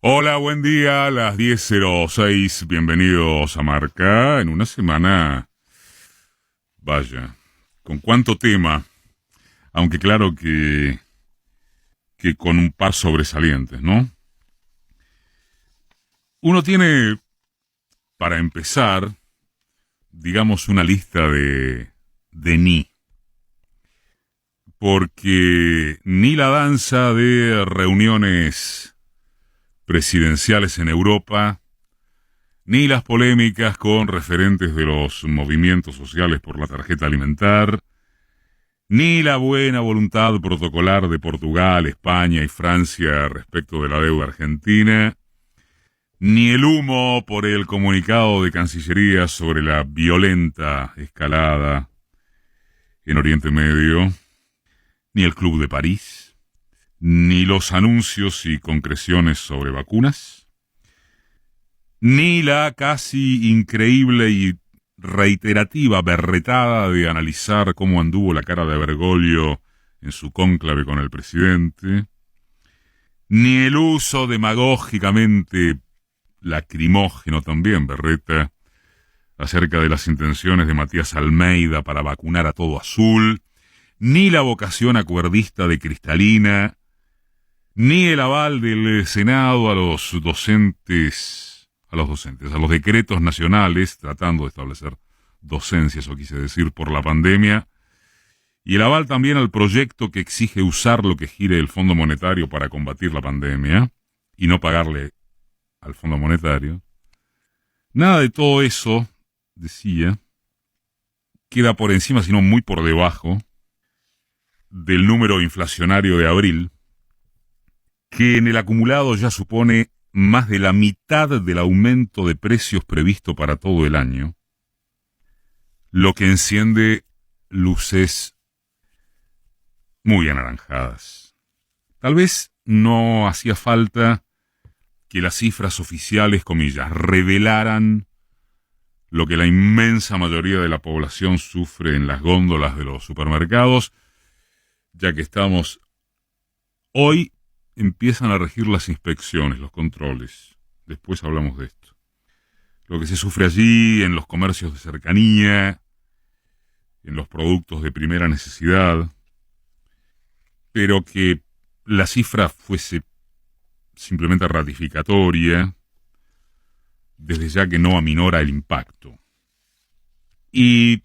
Hola, buen día, las 10:06. Bienvenidos a Marca en una semana, vaya, con cuánto tema, aunque claro que con un par sobresalientes, ¿no? Uno tiene, para empezar, digamos, una lista de ni, porque ni la danza de reuniones presidenciales en Europa, ni las polémicas con referentes de los movimientos sociales por la tarjeta alimentar, ni la buena voluntad protocolar de Portugal, España y Francia respecto de la deuda argentina, ni el humo por el comunicado de Cancillería sobre la violenta escalada en Oriente Medio, ni el Club de París, ni los anuncios y concreciones sobre vacunas, ni la casi increíble y reiterativa berretada de analizar cómo anduvo la cara de Bergoglio en su cónclave con el presidente, ni el uso demagógicamente lacrimógeno también, berreta, acerca de las intenciones de Matías Almeida para vacunar a todo azul, ni la vocación acuerdista de Cristalina, ni el aval del Senado a los decretos nacionales, tratando de establecer docencia, eso quise decir, por la pandemia, y el aval también al proyecto que exige usar lo que gire el Fondo Monetario para combatir la pandemia, y no pagarle al Fondo Monetario. Nada de todo eso, decía, queda por encima, sino muy por debajo, del número inflacionario de abril, que en el acumulado ya supone más de la mitad del aumento de precios previsto para todo el año, lo que enciende luces muy anaranjadas. Tal vez no hacía falta que las cifras oficiales, comillas, revelaran lo que la inmensa mayoría de la población sufre en las góndolas de los supermercados, ya que hoy empiezan a regir las inspecciones, los controles. Después hablamos de esto. Lo que se sufre allí en los comercios de cercanía, en los productos de primera necesidad, pero que la cifra fuese simplemente ratificatoria, desde ya que no aminora el impacto. Y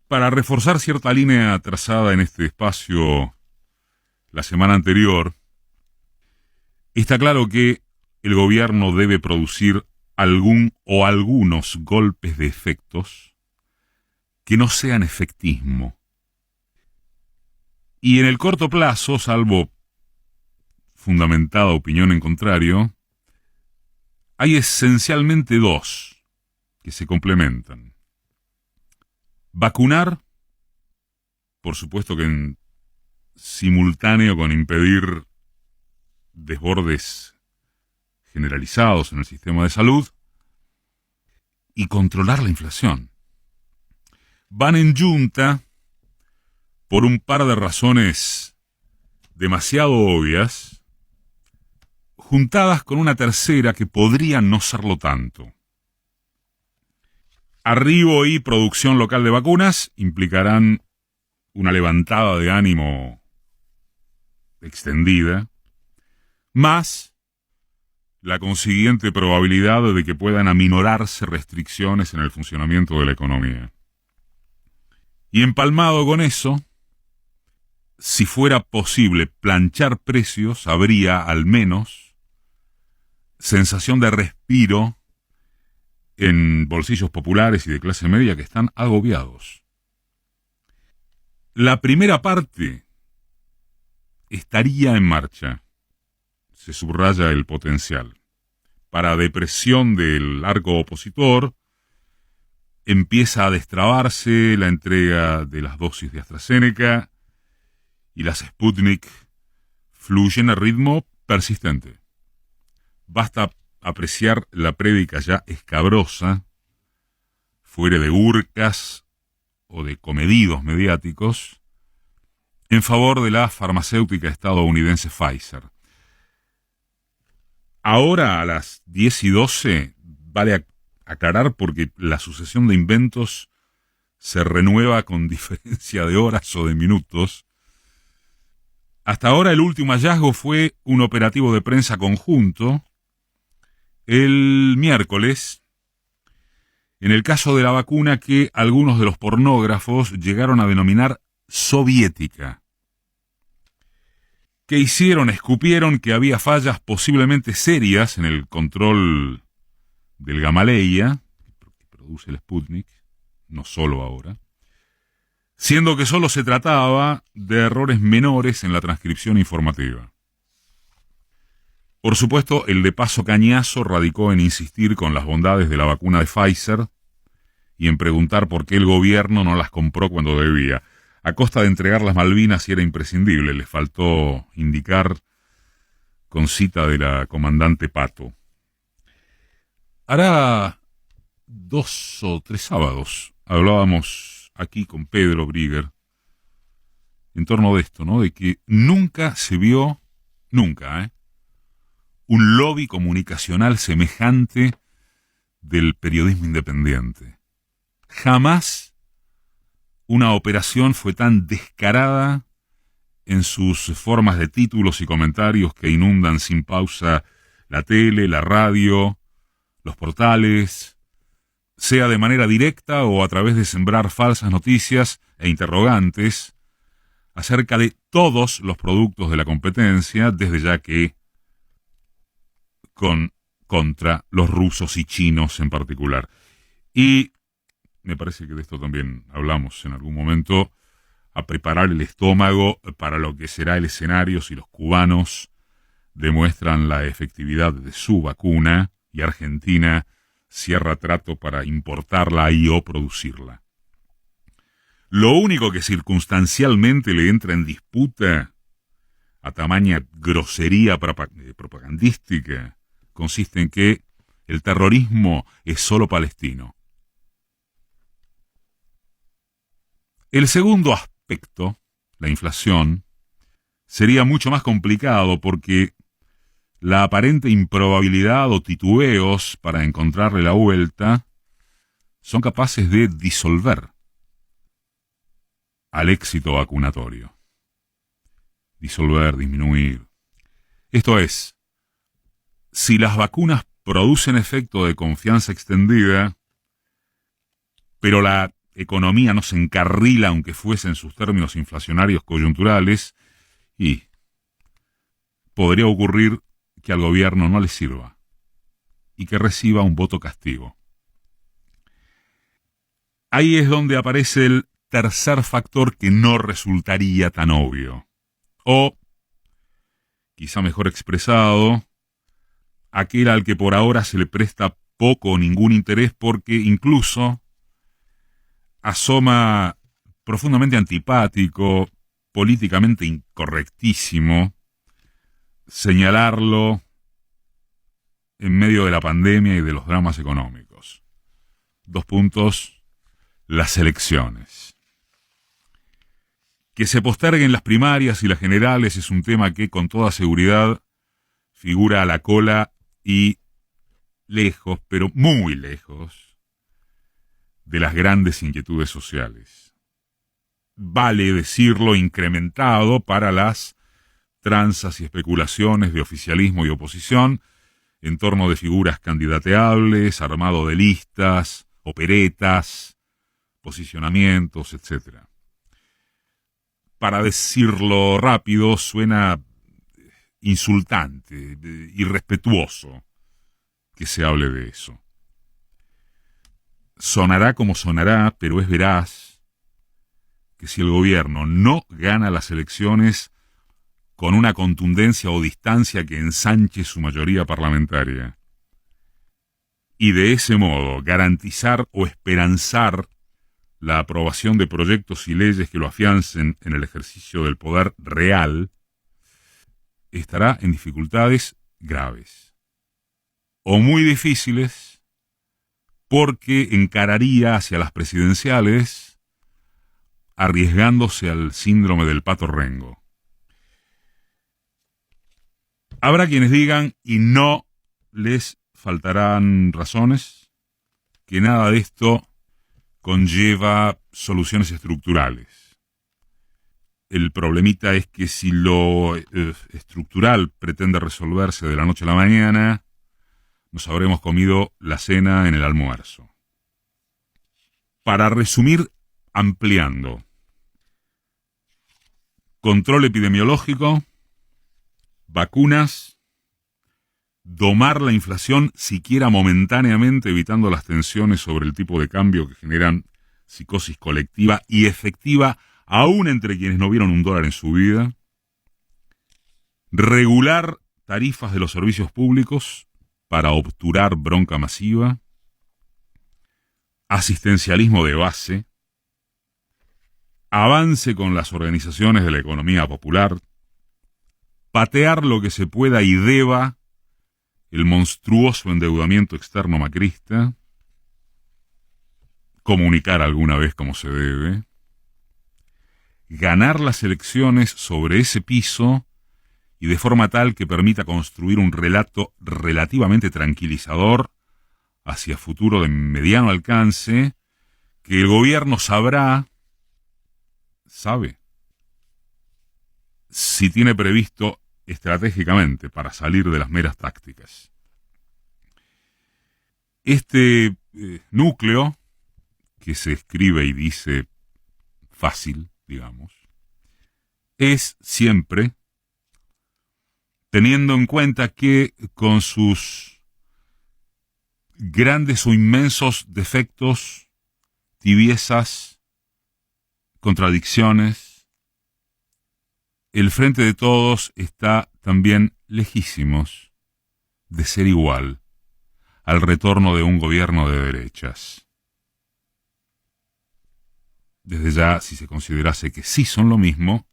para reforzar cierta línea trazada en este espacio la semana anterior, está claro que el gobierno debe producir algún o algunos golpes de efectos que no sean efectismo. Y en el corto plazo, salvo fundamentada opinión en contrario, hay esencialmente dos que se complementan. Vacunar, por supuesto que en simultáneo con impedir desbordes generalizados en el sistema de salud, y controlar la inflación. Van en yunta por un par de razones demasiado obvias, juntadas con una tercera que podría no serlo tanto. Arribo y producción local de vacunas implicarán una levantada de ánimo extendida, más la consiguiente probabilidad de que puedan aminorarse restricciones en el funcionamiento de la economía. Y empalmado con eso, si fuera posible planchar precios, habría al menos sensación de respiro en bolsillos populares y de clase media que están agobiados. La primera parte estaría en marcha. Se subraya el potencial. Para depresión del arco opositor, empieza a destrabarse la entrega de las dosis de AstraZeneca y las Sputnik fluyen a ritmo persistente. Basta apreciar la prédica ya escabrosa, fuera de hurcas o de comedidos mediáticos, en favor de la farmacéutica estadounidense Pfizer. Ahora, a las 10:12, vale aclarar porque la sucesión de inventos se renueva con diferencia de horas o de minutos. Hasta ahora el último hallazgo fue un operativo de prensa conjunto el miércoles, en el caso de la vacuna que algunos de los pornógrafos llegaron a denominar soviética. ¿Qué hicieron? Escupieron que había fallas posiblemente serias en el control del Gamaleya, que produce el Sputnik, no solo ahora, siendo que solo se trataba de errores menores en la transcripción informativa. Por supuesto, el de paso cañazo radicó en insistir con las bondades de la vacuna de Pfizer y en preguntar por qué el gobierno no las compró cuando debía. A costa de entregar las Malvinas si era imprescindible, les faltó indicar con cita de la comandante Pato. Hará 2 o 3 sábados hablábamos aquí con Pedro Brigger en torno de esto, ¿no? De que nunca se vio, un lobby comunicacional semejante del periodismo independiente. Jamás una operación fue tan descarada en sus formas de títulos y comentarios que inundan sin pausa la tele, la radio, los portales, sea de manera directa o a través de sembrar falsas noticias e interrogantes acerca de todos los productos de la competencia, desde ya que contra los rusos y chinos en particular. Y me parece que de esto también hablamos en algún momento, a preparar el estómago para lo que será el escenario si los cubanos demuestran la efectividad de su vacuna y Argentina cierra trato para importarla y o producirla. Lo único que circunstancialmente le entra en disputa a tamaña grosería propagandística consiste en que el terrorismo es solo palestino. El segundo aspecto, la inflación, sería mucho más complicado porque la aparente improbabilidad o titubeos para encontrarle la vuelta son capaces de disolver al éxito vacunatorio. Disolver, disminuir. Esto es, si las vacunas producen efecto de confianza extendida, pero la economía no se encarrila aunque fuese en sus términos inflacionarios coyunturales, y podría ocurrir que al gobierno no le sirva y que reciba un voto castigo. Ahí es donde aparece el tercer factor que no resultaría tan obvio. O, quizá mejor expresado, aquel al que por ahora se le presta poco o ningún interés porque incluso asoma profundamente antipático, políticamente incorrectísimo, señalarlo en medio de la pandemia y de los dramas económicos. 2 puntos, las elecciones. Que se posterguen las primarias y las generales es un tema que con toda seguridad figura a la cola y lejos, pero muy lejos, de las grandes inquietudes sociales. Vale decirlo, incrementado para las tranzas y especulaciones de oficialismo y oposición en torno de figuras candidateables, armado de listas, operetas, posicionamientos, etc. Para decirlo rápido, suena insultante, irrespetuoso que se hable de eso. Sonará como sonará, pero es veraz que si el gobierno no gana las elecciones con una contundencia o distancia que ensanche su mayoría parlamentaria, y de ese modo garantizar o esperanzar la aprobación de proyectos y leyes que lo afiancen en el ejercicio del poder real, estará en dificultades graves o muy difíciles porque encararía hacia las presidenciales arriesgándose al síndrome del pato rengo. Habrá quienes digan, y no les faltarán razones, que nada de esto conlleva soluciones estructurales. El problemita es que si lo estructural pretende resolverse de la noche a la mañana, nos habremos comido la cena en el almuerzo. Para resumir, ampliando: control epidemiológico, vacunas, domar la inflación siquiera momentáneamente, evitando las tensiones sobre el tipo de cambio que generan psicosis colectiva y efectiva aún entre quienes no vieron un dólar en su vida, regular tarifas de los servicios públicos para obturar bronca masiva, asistencialismo de base, avance con las organizaciones de la economía popular, patear lo que se pueda y deba el monstruoso endeudamiento externo macrista, comunicar alguna vez como se debe, ganar las elecciones sobre ese piso y de forma tal que permita construir un relato relativamente tranquilizador hacia futuro de mediano alcance, que el gobierno sabe, si tiene previsto estratégicamente para salir de las meras tácticas. Este núcleo, que se escribe y dice fácil, digamos, es siempre, teniendo en cuenta que con sus grandes o inmensos defectos, tibiezas, contradicciones, el Frente de Todos está también lejísimos de ser igual al retorno de un gobierno de derechas. Desde ya, si se considerase que sí son lo mismo,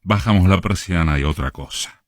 bajamos la persiana y otra cosa.